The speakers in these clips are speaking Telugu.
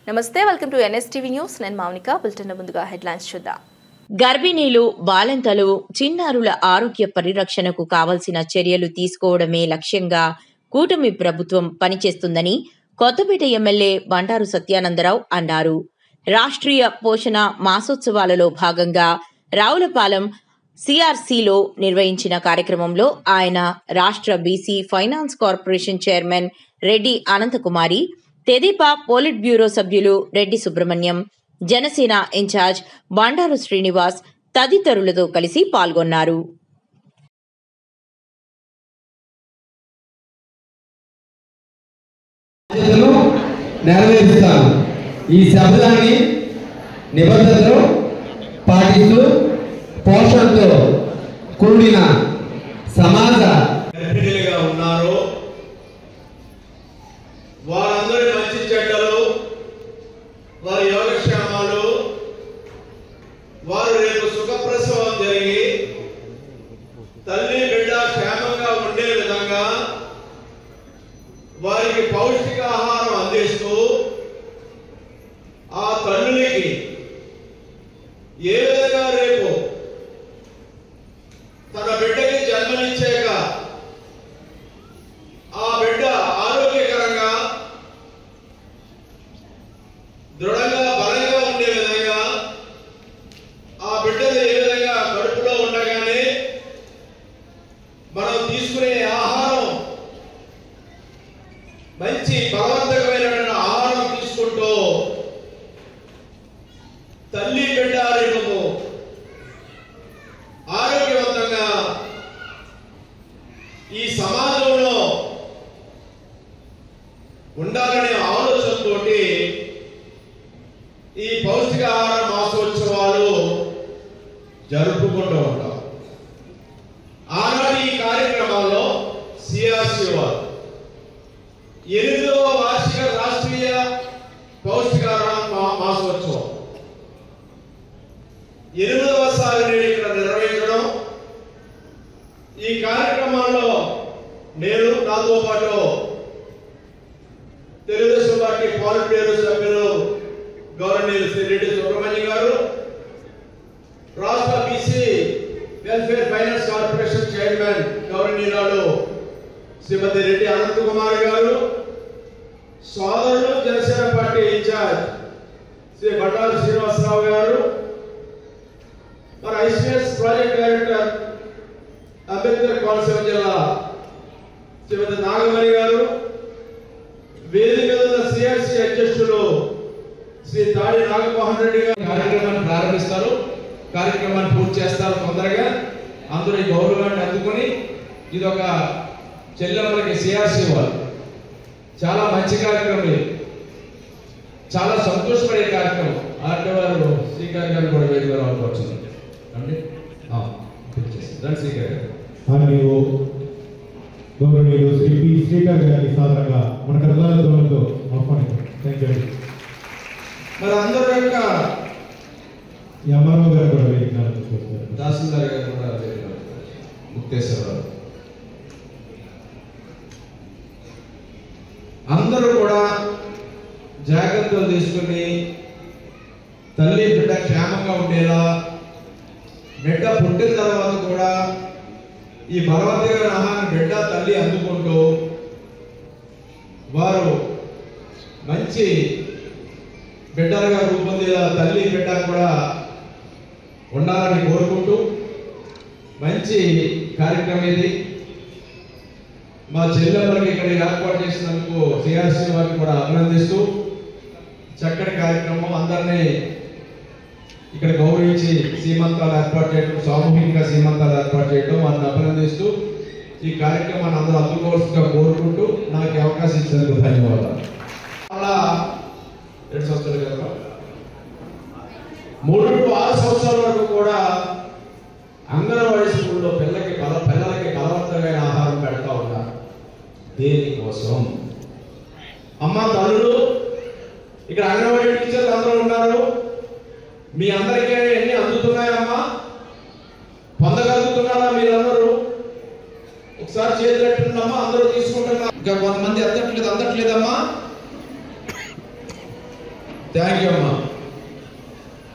నమస్తే, వెల్కమ్ టు NSTV న్యూస్. నేను మౌనిక. బులెటిన్ ముందుగా హెడ్లైన్స్ చూద్దాం. గర్భిణీలు, బాలింతలు, చిన్నారుల ఆరోగ్య పరిరక్షణకు కావలసిన చర్యలు తీసుకోవడమే లక్ష్యంగా కూటమి ప్రభుత్వం పనిచేస్తుందని కొత్తపేట ఎమ్మెల్యే బండారు సత్యానందరావు అన్నారు. రాష్ట్రీయ పోషణ మాసోత్సవాలలో భాగంగా రావులపాలెం CRCలో నిర్వహించిన కార్యక్రమంలో ఆయన రాష్ట్ర BC finance corporation chairman Reddy Anantha Kumari, తెదేపా పోలిట్ బ్యూరో సభ్యులు రెడ్డి సుబ్రహ్మణ్యం, జనసేన ఇన్ఛార్జ్ బండారు శ్రీనివాస్ తదితరులతో కలిసి పాల్గొన్నారు. నెరవేరుస్తాను. ఈ శబ్దాన్ని నిబద్ధతలు పాటిస్తూ పోషణతో కూడిన సమాజ గర్భిణీలుగా ఉన్నారు. వారందరి మంచి చెడ్డలు, వారి యోగక్షేమాలు, వారు రేపు సుఖప్రసవం జరిగి తల్లి బిడ్డ క్షేమంగా ఉండే విధంగా వారికి పౌష్టికాహారం అందిస్తూ ఆ తల్లులకి ఏ విధంగా రేపు తన బిడ్డకి జన్మనిచ్చాక ఆ బిడ్డ ఆరోగ్యకరంగా దృఢంగా బలంగా ఉండే విధంగా ఆ బిడ్డలు ఏ విధంగా కడుపులో ఉండగానే మనం తీసుకునే ఆహారం మంచి బలవంతకమైన ఆహారం తీసుకుంటూ తల్లి బిడ్డ రేపు ఆరోగ్యవంతంగా ఈ సమాజంలో ఉండాలనే ఆలోచనతో ఈ పౌష్టికాహార మాసోత్సవాలు జరుపుకుంటూ ఉంటాం. ఆనాడు ఈ కార్యక్రమాల్లో CRC వారు 8వ వార్షిక రాష్ట్రీయ పౌష్టికాహార మాసోత్సవం 8వసారి నేను ఇక్కడ నిర్వహించడం, ఈ కార్యక్రమాల్లో నేను నాతో పాటు తెలుగుదేశం పార్టీ పోలిట్ బ్యూరో సభ్యులు గవర్నర్ శ్రీ రెడ్డి సుబ్రహ్మణ్యం గారు, రాష్ట్ర BC welfare finance corporation chairman governor Shrimati Reddy Anantakumari గారు, సోదరులు జనసేన పార్టీ ఇన్ఛార్జ్ శ్రీ బండారు శ్రీనివాసరావు గారు, మన ICS project director Ambedkar Konaseema జిల్లా శ్రీమతి నాగమణి గారు, వేదిక మీద ఉన్న CRC అధ్యక్షులు శ్రీ తాడి నాగమోహన్ రెడ్డి గారు కార్యక్రమాన్ని ప్రారంభిస్తారు. కార్యక్రమాన్ని పూర్తి చేస్తారు తొందరగా. అందరూ ఈ గౌరవాన్ని అందుకుని ఇది ఒక చెల్లెమ్మలకి CRC వాళ్ళు చాలా మంచి కార్యక్రమం, ఇది చాలా సంతోషపడే కార్యక్రమం. ఆర్టీ వారు శ్రీకారి గారు కూడా వేదిక రావాల్సి అంటే శ్రీకారి మరియు గౌరవనీయులు శ్రీ పి శ్రీకారి గారి సాధారణంగా మన కర్ణాలతో ఆహ్వానించారు. Thank you. మరి అందరూ యొక్క ఎంఆర్ఓ గారు కూడా వేదిక తహసీల్దార్ గారు కూడా ముక్తేశ్వరరావు అందరూ కూడా జాగ్రత్తలు తీసుకుని తల్లి బిడ్డ క్షేమంగా ఉండేలా, బిడ్డ పుట్టిన తర్వాత కూడా ఈ బలవంతమైన ఆహారం బిడ్డ తల్లి అందుకుంటూ వారు మంచి బిడ్డలుగా రూపొందేలా తల్లి బిడ్డ కూడా ఉండాలని కోరుకుంటూ మంచి కార్యక్రమం ఇది. మా చెల్లెమ్మలకి ఇక్కడ ఏర్పాటు చేసినందుకు CRC వారిని కూడా అభినందిస్తూ చక్కటి కార్యక్రమం, అందరినీ ఇక్కడ గౌరవించి సీమంతాలు ఏర్పాటు చేయడం, సామూహికంగా సీమంతాలు ఏర్పాటు చేయడం వారిని అభినందిస్తూ ఈ కార్యక్రమాన్ని అందరూ అందుకోవాల్సిందిగా కోరుకుంటూ నాకు అవకాశం ఇచ్చినందుకు ధన్యవాదాలు. అలా 2 సంవత్సరాలు కదా 3 to 6 సంవత్సరాల వరకు కూడా అంగన్వాడీ స్కూల్లో పిల్లలకి బలవంతమైన ఆహారం పెడతా ఉన్నారు. దేనికోసం? అమ్మ తల్లులు, ఇక్కడ అంగన్వాడీ టీచర్లు అందరూ ఉన్నారు. మీ అందరికీ ఎన్ని అందుతున్నాయమ్మా? పొందగలుగుతున్నారా మీరందరూ? ఒకసారి చేతులెట్టుందమ్మా, అందరూ తీసుకుంటున్నా. ఇంకా కొంతమంది అందట్లేదమ్మా. థ్యాంక్ యూ అమ్మా.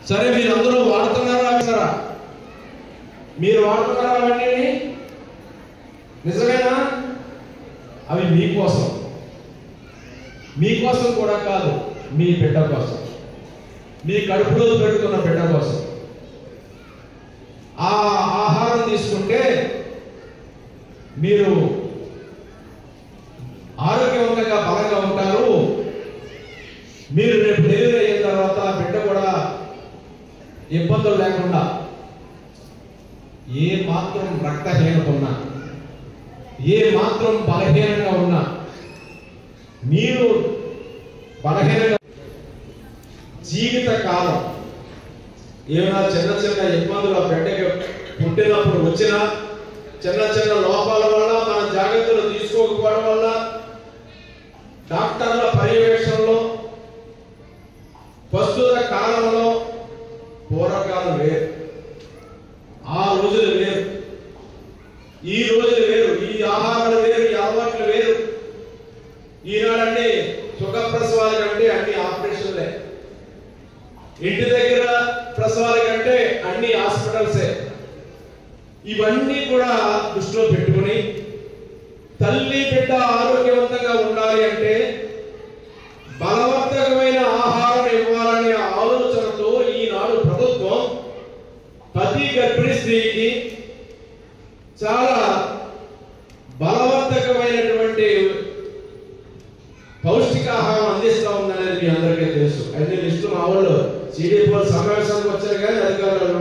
సరే, మీరు అందరూ వాడుతున్నారా? సరా మీరు వాడుతున్నారా అవన్నీ? నిజమేనా? అవి మీకోసం కూడా కాదు, మీ బిడ్డ కోసం, మీ కడుపులో పెడుతున్న బిడ్డ కోసం. ఆ ఆహారం తీసుకుంటే మీరు ఆరోగ్యవంతంగా బలంగా ఉంటారు. మీరు రేపు డెలివరీ అయిన తర్వాత బిడ్డ కూడా ఇబ్బందులు లేకుండా, ఏ మాత్రం రక్తహీనత ఉన్నా, ఏ మాత్రం బలహీనంగా ఉన్నా, మీరు బలహీనంగా జీవిత కాలం ఏమైనా చిన్న చిన్న ఇబ్బందులు ఆ బిడ్డకి పుట్టినప్పుడు వచ్చినా, చిన్న చిన్న లోపాల వల్ల, మన జాగ్రత్తలు తీసుకోకపోవడం వల్ల, డాక్టర్ల పర్యవేక్షణలో, ప్రస్తుత కాలంలో పూర్వకాలం వేరు, ఆ రోజులు వేరు, ఈ రోజులు వేరు, ఈ ఆహారాలు వేరు, ఈ అలవాట్లు వేరు. ఈనాడంటే సుఖప్రసవాల కంటే అన్ని ఆపరేషన్లే, ఇంటి దగ్గర ప్రసవాల కంటే అన్ని హాస్పిటల్సే. ఇవన్నీ కూడా దృష్టిలో పెట్టుకుని తల్లి బిడ్డ ఆరోగ్యవంతంగా ఉండాలి అంటే బలవర్ధకమైన ఆహారం ఇవ్వాలనే ఆలోచనతో ఈనాడు ప్రభుత్వం ప్రతి గర్భిణీ స్త్రీకి చాలా బలవర్ధకమైనటువంటి పౌష్టికాహారం అందిస్తా ఉందనేది మీ అందరికీ తెలుసు. అన్ని లిస్టు మా వాళ్ళు CDPO సమావేశానికి వచ్చారు, కానీ అధికారులు